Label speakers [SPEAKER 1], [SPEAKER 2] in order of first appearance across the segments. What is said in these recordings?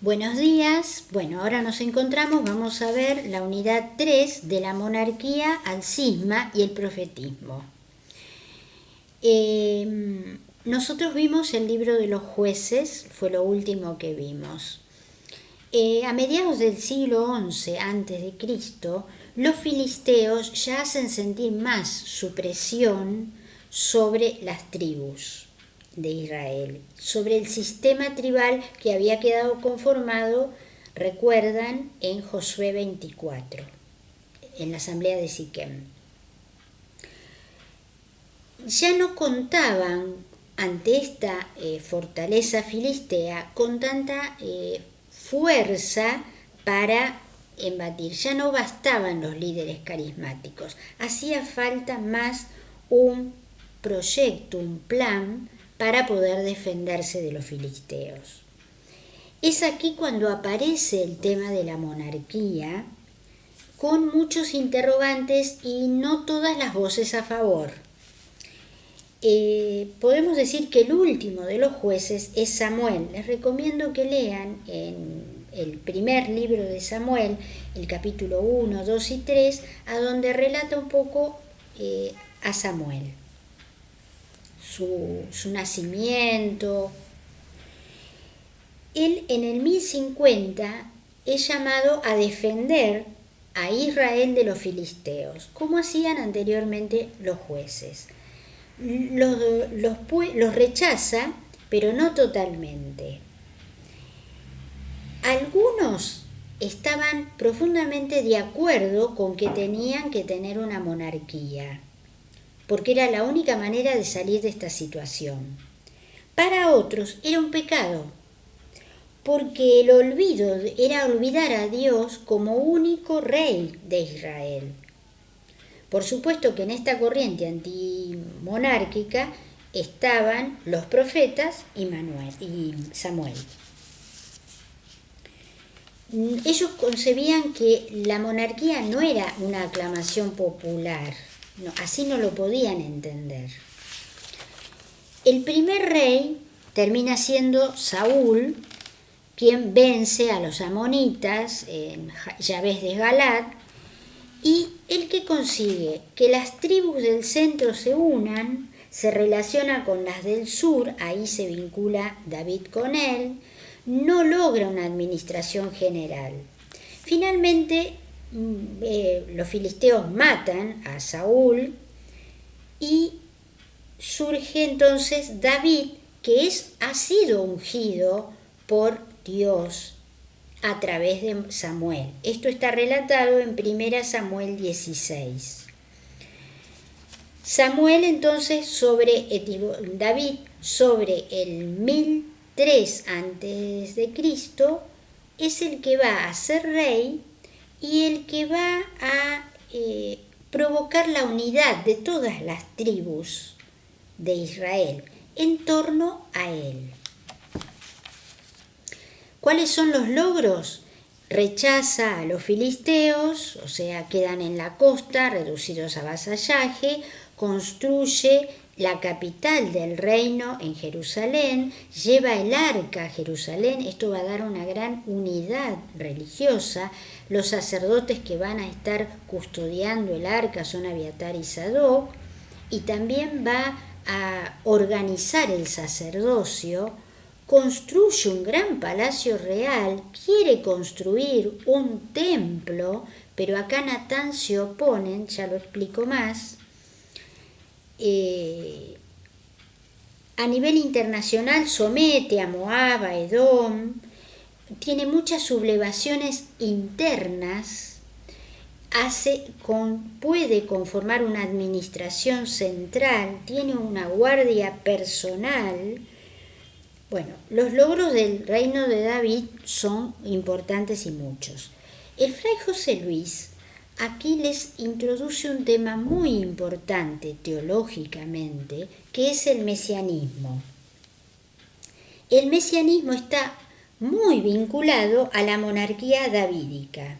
[SPEAKER 1] Buenos días. Bueno, ahora nos encontramos, vamos a ver la unidad 3 de la monarquía al cisma y el profetismo. Nosotros vimos el libro de los jueces, fue lo último que vimos. A mediados del siglo XI a.C., los filisteos ya hacen sentir más su presión sobre las tribus de Israel, sobre el sistema tribal que había quedado conformado, recuerdan, en Josué 24, en la asamblea de Siquem. Ya no contaban ante esta fortaleza filistea con tanta fuerza para embatir. Ya no bastaban los líderes carismáticos, hacía falta más un proyecto, un plan para poder defenderse de los filisteos. Es aquí cuando aparece el tema de la monarquía, con muchos interrogantes y no todas las voces a favor. Podemos decir que el último de los jueces es Samuel. Les recomiendo que lean en el primer libro de Samuel, el capítulo 1, 2 y 3, a donde relata un poco a Samuel. Su nacimiento. Él en el 1050 es llamado a defender a Israel de los filisteos, como hacían anteriormente los jueces. Los rechaza, pero no totalmente. Algunos estaban profundamente de acuerdo con que tenían que tener una monarquía, porque era la única manera de salir de esta situación. Para otros era un pecado, porque el olvido era olvidar a Dios como único rey de Israel. Por supuesto que en esta corriente antimonárquica estaban los profetas y Samuel. Ellos concebían que la monarquía no era una aclamación popular. No, así no lo podían entender. El primer rey termina siendo Saúl, quien vence a los amonitas en Yabes de Galad, y el que consigue que las tribus del centro se unan, se relaciona con las del sur, ahí se vincula David con él, no logra una administración general. Finalmente, los filisteos matan a Saúl y surge entonces David, que ha sido ungido por Dios a través de Samuel. Esto está relatado en 1 Samuel 16. Samuel entonces David sobre el 1003 a.C. es el que va a ser rey y el que va a provocar la unidad de todas las tribus de Israel en torno a él. ¿Cuáles son los logros? Rechaza a los filisteos, o sea, quedan en la costa, reducidos a vasallaje, construye la capital del reino en Jerusalén, lleva el arca a Jerusalén, esto va a dar una gran unidad religiosa. Los sacerdotes que van a estar custodiando el arca son Abiatar y Sadoc, y también va a organizar el sacerdocio, construye un gran palacio real, quiere construir un templo, pero acá Natán se oponen, ya lo explico más. A nivel internacional somete a Moab, a Edom, tiene muchas sublevaciones internas, puede conformar una administración central, tiene una guardia personal. Bueno, los logros del reino de David son importantes y muchos. El fray José Luis aquí les introduce un tema muy importante teológicamente, que es el mesianismo. El mesianismo está muy vinculado a la monarquía davídica.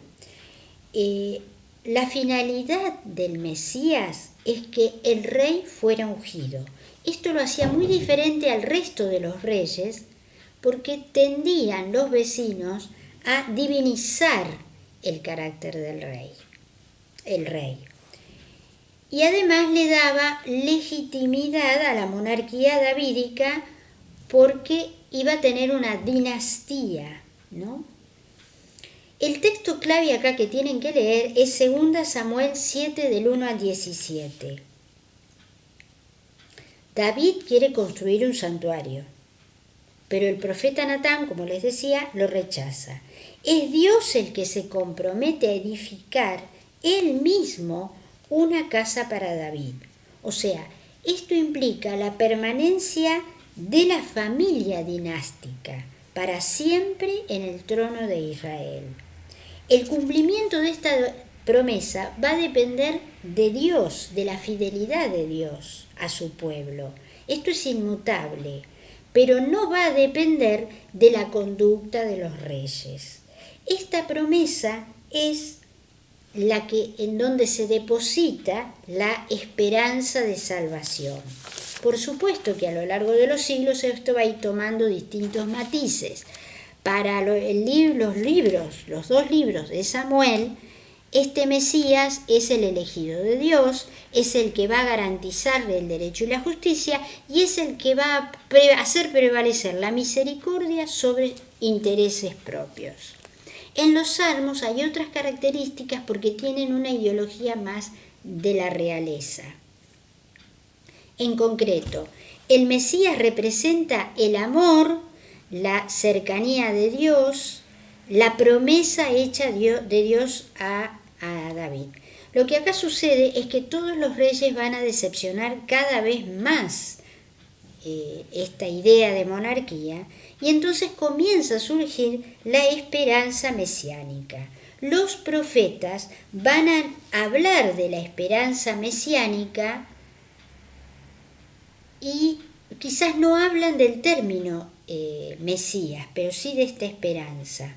[SPEAKER 1] La finalidad del Mesías es que el rey fuera ungido. Esto lo hacía muy diferente al resto de los reyes, porque tendían los vecinos a divinizar el carácter del rey, el rey. Y además le daba legitimidad a la monarquía davídica porque iba a tener una dinastía, ¿no? El texto clave acá que tienen que leer es 2 Samuel 7 del 1 al 17. David quiere construir un santuario, pero el profeta Natán, como les decía, lo rechaza. Es Dios el que se compromete a edificar él mismo una casa para David. O sea, esto implica la permanencia de la familia dinástica para siempre en el trono de Israel. El cumplimiento de esta promesa va a depender de Dios, de la fidelidad de Dios a su pueblo. Esto es inmutable, pero no va a depender de la conducta de los reyes. Esta promesa es la que en donde se deposita la esperanza de salvación. Por supuesto que a lo largo de los siglos esto va a ir tomando distintos matices. Para los dos libros de Samuel, este Mesías es el elegido de Dios, es el que va a garantizarle el derecho y la justicia y es el que va a hacer prevalecer la misericordia sobre intereses propios. En los Salmos hay otras características porque tienen una ideología más de la realeza. En concreto, el Mesías representa el amor, la cercanía de Dios, la promesa hecha de Dios a David. Lo que acá sucede es que todos los reyes van a decepcionar cada vez más esta idea de monarquía y entonces comienza a surgir la esperanza mesiánica. Los profetas van a hablar de la esperanza mesiánica y quizás no hablan del término Mesías, pero sí de esta esperanza.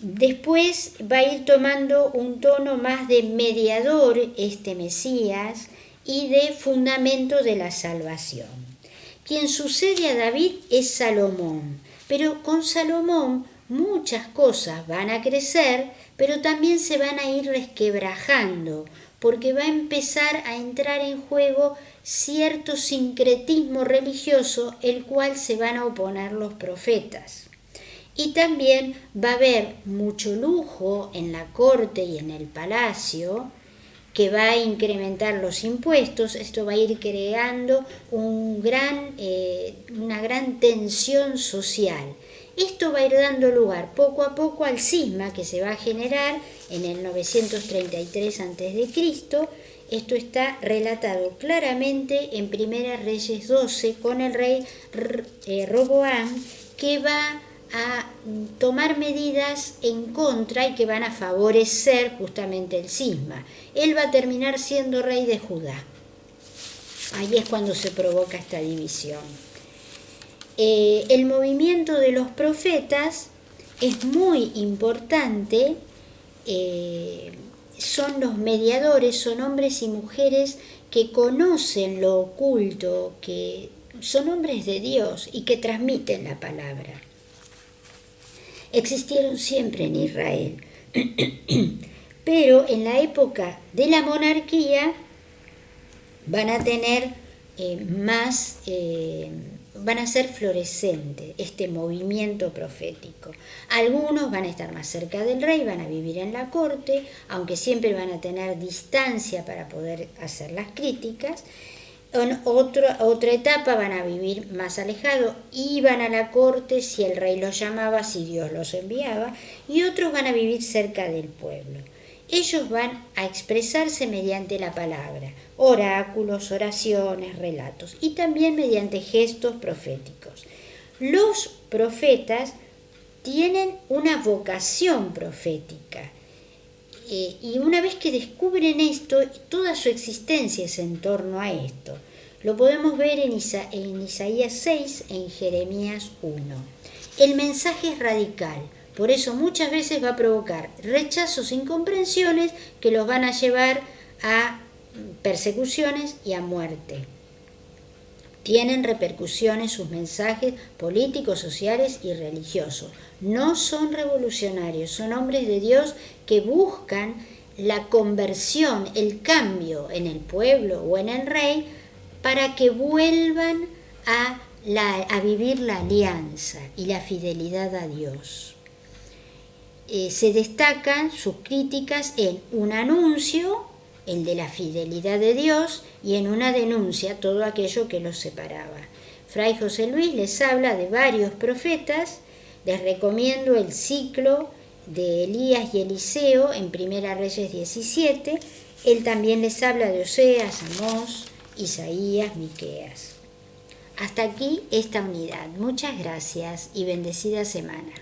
[SPEAKER 1] Después va a ir tomando un tono más de mediador este Mesías y de fundamento de la salvación. Quien sucede a David es Salomón, pero con Salomón muchas cosas van a crecer, pero también se van a ir resquebrajando, porque va a empezar a entrar en juego cierto sincretismo religioso, el cual se van a oponer los profetas. Y también va a haber mucho lujo en la corte y en el palacio, que va a incrementar los impuestos. Esto va a ir creando una gran tensión social. Esto va a ir dando lugar poco a poco al cisma que se va a generar en el 933 a.C. Esto está relatado claramente en Primera Reyes 12 con el rey Roboam, que va a tomar medidas en contra y que van a favorecer justamente el cisma. Él va a terminar siendo rey de Judá. Ahí es cuando se provoca esta división. El movimiento de los profetas es muy importante. Son los mediadores, son hombres y mujeres que conocen lo oculto, que son hombres de Dios y que transmiten la palabra. Existieron siempre en Israel, pero en la época de la monarquía van a tener van a ser florescente este movimiento profético. Algunos van a estar más cerca del rey, van a vivir en la corte, aunque siempre van a tener distancia para poder hacer las críticas. En otra etapa van a vivir más alejados, iban a la corte si el rey los llamaba, si Dios los enviaba, y otros van a vivir cerca del pueblo. Ellos van a expresarse mediante la palabra, oráculos, oraciones, relatos, y también mediante gestos proféticos. Los profetas tienen una vocación profética. Y una vez que descubren esto, toda su existencia es en torno a esto. Lo podemos ver en Isaías 6, en Jeremías 1. El mensaje es radical, por eso muchas veces va a provocar rechazos e incomprensiones que los van a llevar a persecuciones y a muerte. Tienen repercusiones sus mensajes políticos, sociales y religiosos. No son revolucionarios, son hombres de Dios que buscan la conversión, el cambio en el pueblo o en el rey para que vuelvan a vivir la alianza y la fidelidad a Dios. Se destacan sus críticas en un anuncio, el de la fidelidad de Dios, y en una denuncia, todo aquello que los separaba. Fray José Luis les habla de varios profetas, les recomiendo el ciclo de Elías y Eliseo en Primera Reyes 17, él también les habla de Oseas, Amós, Isaías, Miqueas. Hasta aquí esta unidad. Muchas gracias y bendecida semana.